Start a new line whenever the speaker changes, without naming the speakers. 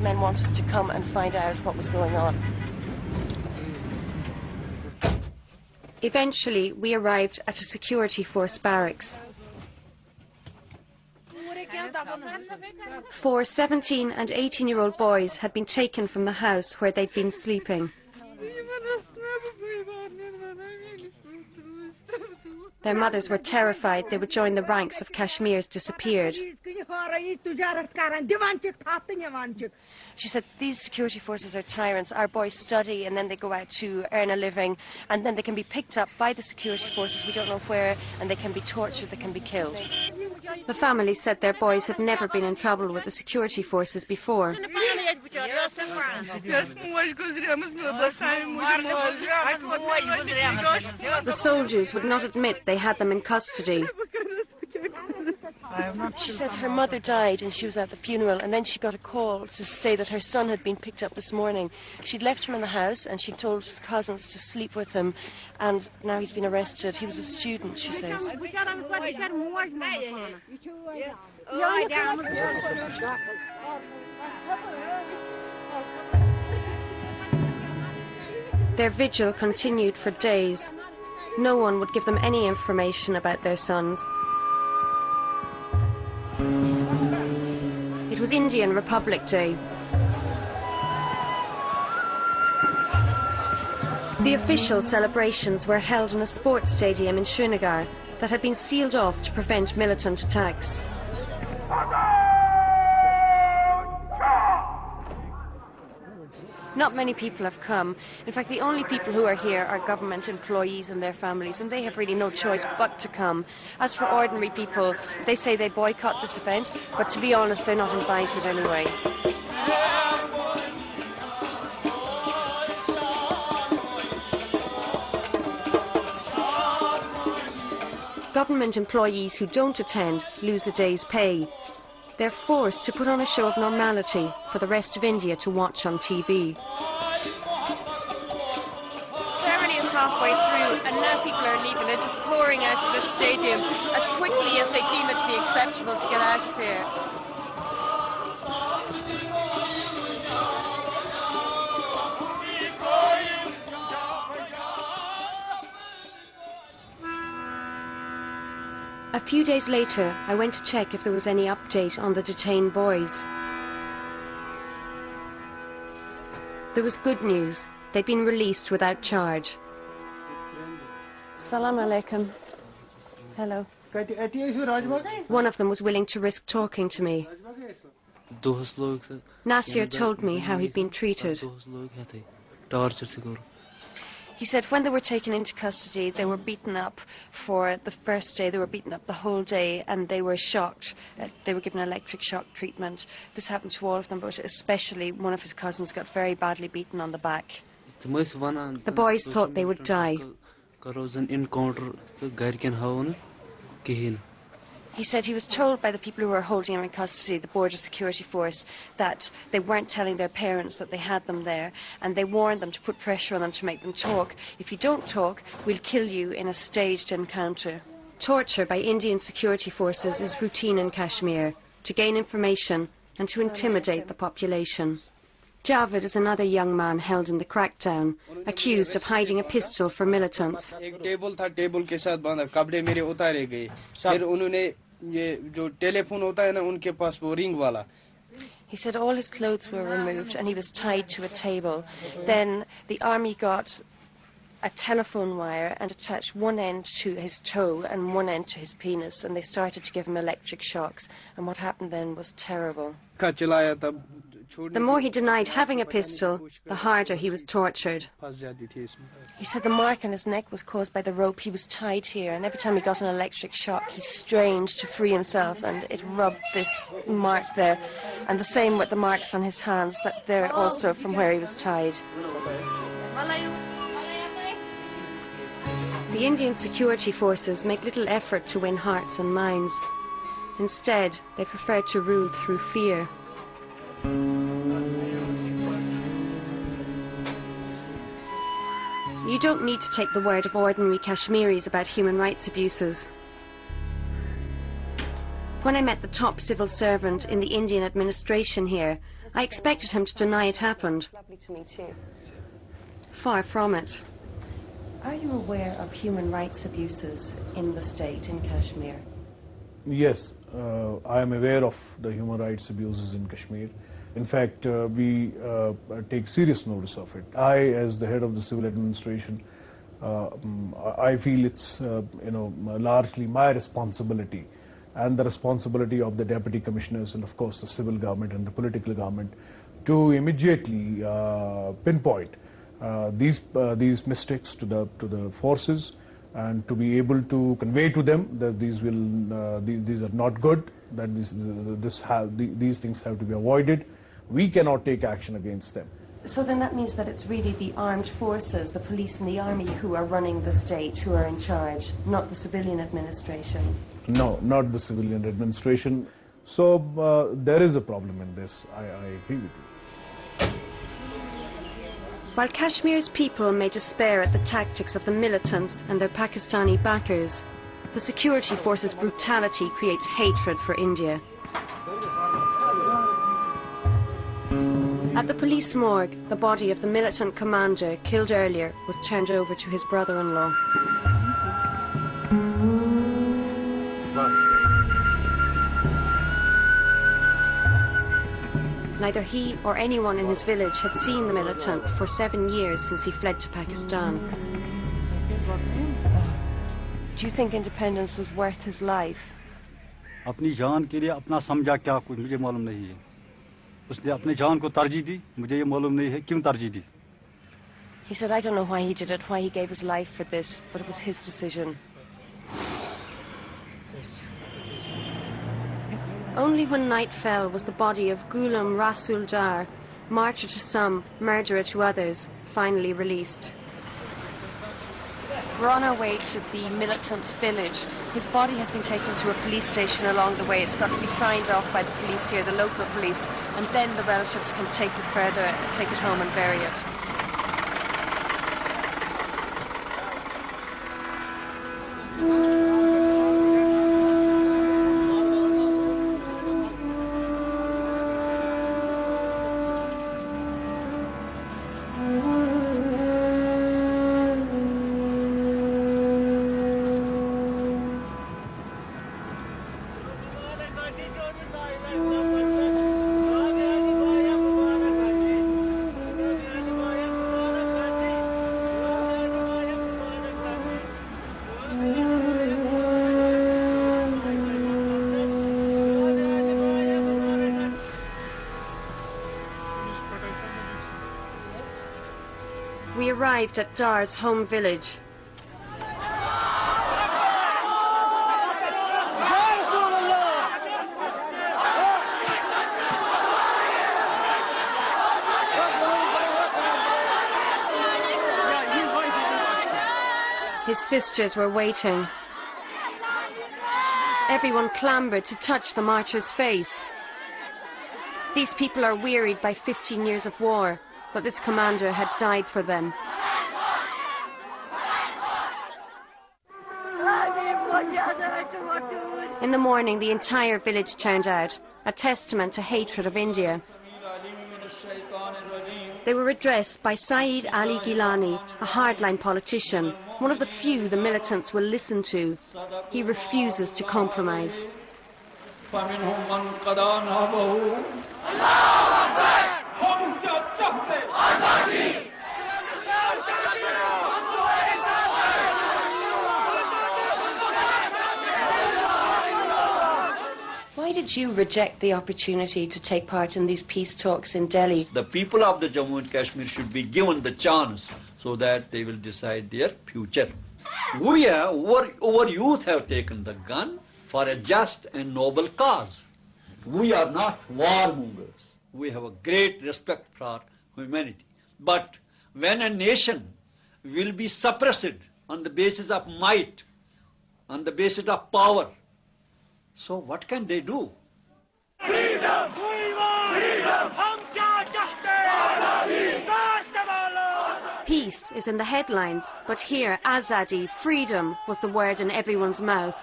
men want us to come and find out what was going on.
Eventually, we arrived at a security force barracks. 4 17- and 18-year-old boys had been taken from the house where they'd been sleeping. Their mothers were terrified they would join the ranks of Kashmir's disappeared.
She said, these security forces are tyrants. Our boys study and then they go out to earn a living, and then they can be picked up by the security forces, we don't know where, and they can be tortured, they can be killed.
The family said their boys had never been in trouble with the security forces before. The soldiers would not admit they had them in custody.
She said her mother died and she was at the funeral, and then she got a call to say that her son had been picked up this morning. She'd left him in the house and she told his cousins to sleep with him, and now he's been arrested. He was a student, she says.
Their vigil continued for days. No one would give them any information about their sons. It was Indian Republic Day. The official celebrations were held in a sports stadium in Srinagar that had been sealed off to prevent militant attacks. Not many people have come. In fact, the only people who are here are government employees and their families, and they have really no choice but to come. As for ordinary people, they say they boycott this event, but to be honest, they're not invited anyway. Government employees who don't attend lose a day's pay. They're forced to put on a show of normality for the rest of India to watch on TV.
Ceremony is halfway through and now people are leaving. They're just pouring out of this stadium as quickly as they deem it to be acceptable to get out of here.
A few days later, I went to check if there was any update on the detained boys. There was good news. They'd been released without charge.
Salam alaikum. Hello.
One of them was willing to risk talking to me. Nasir told me how he'd been treated. He said when they were taken into custody, they were beaten up for the first day. They were beaten up the whole day, and they were shocked. They were given electric shock treatment. This happened to all of them, but especially one of his cousins got very badly beaten on the back. The boys thought they would die. He said he was told by the people who were holding him in custody, the border security force, that they weren't telling their parents that they had them there, and they warned them to put pressure on them to make them talk. If you don't talk, we'll kill you in a staged encounter. Torture by Indian security forces is routine in Kashmir, to gain information and to intimidate the population. Javed is another young man held in the crackdown, accused of hiding a pistol for militants. He said all his clothes were removed and he was tied to a table. Then the army got a telephone wire and attached one end to his toe and one end to his penis, and they started to give him electric shocks, and what happened then was terrible. The more he denied having a pistol, the harder he was tortured. He said the mark on his neck was caused by the rope. He was tied here, and every time he got an electric shock, he strained to free himself, and it rubbed this mark there. And the same with the marks on his hands, that they're also from where he was tied. The Indian security forces make little effort to win hearts and minds. Instead, they prefer to rule through fear. You don't need to take the word of ordinary Kashmiris about human rights abuses. When I met the top civil servant in the Indian administration here, I expected him to deny it happened.
Lovely to meet you.
Far from it.
Are you aware of human rights abuses in the state, in Kashmir?
Yes, I am aware of the human rights abuses in Kashmir. In fact, we take serious notice of it. I, as the head of the civil administration, I feel it's largely my responsibility and the responsibility of the deputy commissioners and of course the civil government and the political government to immediately pinpoint these mistakes to the forces and to be able to convey to them that these are not good, that these things have to be avoided. We cannot take action against them.
So then that means that it's really the armed forces, the police and the army, who are running the state, who are in charge, not the civilian administration.
No, not the civilian administration. So there is a problem in this. I agree with you.
While Kashmir's people may despair at the tactics of the militants and their Pakistani backers, the security forces' brutality creates hatred for India. At the police morgue, the body of the militant commander killed earlier was turned over to his brother-in-law. Neither he or anyone in his village had seen the militant for 7 years since he fled to Pakistan.
Do you think independence was worth his life?
अपनी जान के लिए अपना समझा क्या कुछ मुझे मालूम नहीं है उसने अपने जान को तरजीह दी मुझे ये मालूम नहीं है क्यों तरजीह दी
He said, I don't know why he did it, why he gave his life for this, but it was his decision.
Only when night fell was the body of Ghulam Rasul Dar, martyr to some, murderer to others, finally released.
We're on our way to the militant's village. His body has been taken to a police station along the way. It's got to be signed off by the police here, the local police, and then the relatives can take it further, take it home and bury it.
We arrived at Dar's home village. His sisters were waiting. Everyone clambered to touch the martyr's face. These people are wearied by 15 years of war, but this commander had died for them. In the morning, the entire village turned out, a testament to hatred of India. They were addressed by Saeed Ali Gilani, a hardline politician, one of the few the militants will listen to. He refuses to compromise.
Why did you reject the opportunity to take part in these peace talks in Delhi?
The people of the Jammu and Kashmir should be given the chance so that they will decide their future. Our youth have taken the gun for a just and noble cause. We are not warmongers. We have a great respect for humanity. But when a nation will be suppressed on the basis of might, on the basis of power, so what can they do?
Freedom! Freedom!
Peace is in the headlines, but here Azadi, freedom, was the word in everyone's mouth.